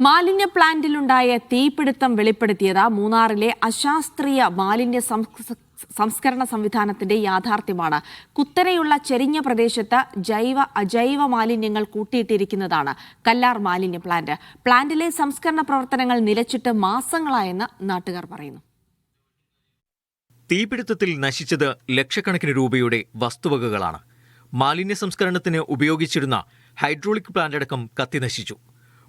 മാലിന്യ പ്ലാന്റിലുണ്ടായ തീപിടുത്തം വെളിപ്പെടുത്തിയത് മൂന്നാറിലെ അശാസ്ത്രീയ മാലിന്യ സംസ്കരണ സംവിധാനത്തിന്റെ യാഥാർത്ഥ്യമാണ്. കുത്തനെയുള്ള ചെരിഞ്ഞ പ്രദേശത്ത് അജൈവ മാലിന്യങ്ങൾ കൂട്ടിയിട്ടിരിക്കുന്നതാണ് കല്ലാർ മാലിന്യ പ്ലാന്റ്. പ്ലാന്റിലെ സംസ്കരണ പ്രവർത്തനങ്ങൾ നിലച്ചിട്ട് മാസങ്ങളായെന്ന് നാട്ടുകാർ പറയുന്നു. തീപിടുത്തത്തിൽ നശിച്ചത് ലക്ഷക്കണക്കിന് രൂപയുടെ വസ്തുവകകളാണ്. മാലിന്യ സംസ്കരണത്തിന് ഉപയോഗിച്ചിരുന്ന ഹൈഡ്രോളിക് പ്ലാന്റ് അടക്കം കത്തിനശിച്ചു.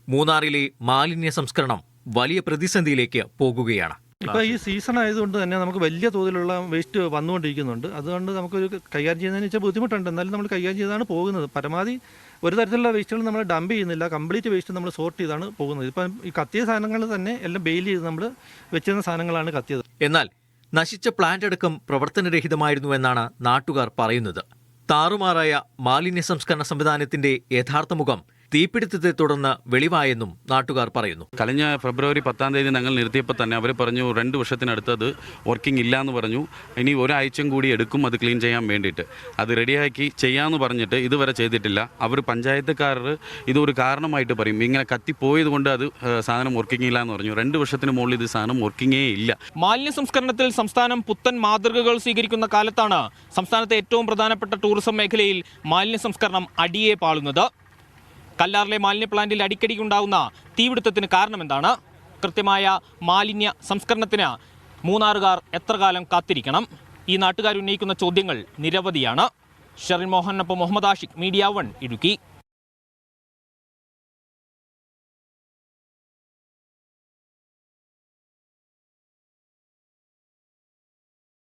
മൂന്നാറിലെ മാലിന്യ സംസ്കരണം വലിയ പ്രതിസന്ധിയിലേക്ക് പോകുകയാണ്. ഇപ്പോൾ ഈ സീസൺ ആയതുകൊണ്ട് തന്നെ നമുക്ക് വലിയ തോതിലുള്ള വേസ്റ്റ് വന്നുകൊണ്ടിരിക്കുന്നുണ്ട്. അതുകൊണ്ട് നമുക്കൊരു കൈകാര്യം ചെയ്യുന്നതിന് വെച്ചാൽ ബുദ്ധിമുട്ടുണ്ട്. എന്നാലും നമ്മൾ കൈകാര്യം ചെയ്താണ് പോകുന്നത്. പരമാവധി ഒരു തരത്തിലുള്ള വേസ്റ്റുകൾ നമ്മൾ ഡംപ് ചെയ്യുന്നില്ല. കംപ്ലീറ്റ് വേസ്റ്റ് നമ്മൾ സോർട്ട് ചെയ്താണ് പോകുന്നത്. ഇപ്പം ഈ കത്തിയ സാധനങ്ങൾ തന്നെ എല്ലാം ബെയിൽ ചെയ്ത് നമ്മൾ വെച്ചിരുന്ന സാധനങ്ങളാണ് കത്തിയത്. എന്നാൽ നശിച്ച പ്ലാന്റ് അടക്കം പ്രവർത്തനരഹിതമായിരുന്നുവെന്നാണ് നാട്ടുകാർ പറയുന്നത്. താറുമാറായ മാലിന്യ സംസ്കരണ സംവിധാനത്തിന്റെ യഥാർത്ഥ മുഖം തീപിടുത്തത്തെ തുടർന്ന് വെളിവായെന്നും നാട്ടുകാർ പറയുന്നു. കഴിഞ്ഞ ഫെബ്രുവരി 10 ഞങ്ങൾ നിർത്തിയപ്പോൾ തന്നെ അവർ പറഞ്ഞു 2 വർഷത്തിനടുത്ത് അത് വർക്കിംഗ് ഇല്ല എന്ന് പറഞ്ഞു. ഇനി ഒരാഴ്ചയും കൂടി എടുക്കും അത് ക്ലീൻ ചെയ്യാൻ വേണ്ടിയിട്ട്. അത് റെഡിയാക്കി ചെയ്യാമെന്ന് പറഞ്ഞിട്ട് ഇതുവരെ ചെയ്തിട്ടില്ല. അവർ പഞ്ചായത്തുകാർ ഇതൊരു കാരണമായിട്ട് പറയും. ഇങ്ങനെ കത്തിപ്പോയത് കൊണ്ട് അത് സാധനം വർക്കിംഗ് ഇല്ല എന്ന് പറഞ്ഞു. 2 വർഷത്തിന് മുകളിൽ ഇത് സാധനം വർക്കിങ്ങേ ഇല്ല. മാലിന്യ സംസ്കരണത്തിൽ സംസ്ഥാനം പുത്തൻ മാതൃകകൾ സ്വീകരിക്കുന്ന കാലത്താണ് സംസ്ഥാനത്തെ ഏറ്റവും പ്രധാനപ്പെട്ട ടൂറിസം മേഖലയിൽ മാലിന്യ സംസ്കരണം അടിയെ പാളുന്നത്. കല്ലാറിലെ മാലിന്യ പ്ലാന്റിൽ അടിക്കടിക്കുണ്ടാകുന്ന തീപിടുത്തത്തിന് കാരണമെന്താണ്? കൃത്യമായ മാലിന്യ സംസ്കരണത്തിന് മൂന്നാറുകാർ എത്ര കാലം കാത്തിരിക്കണം? ഈ നാട്ടുകാർ ഉന്നയിക്കുന്ന ചോദ്യങ്ങൾ നിരവധിയാണ്. ഷെറിൻ മോഹനൊപ്പം മുഹമ്മദ് ആഷിഖ്, മീഡിയ 1 ഇടുക്കി.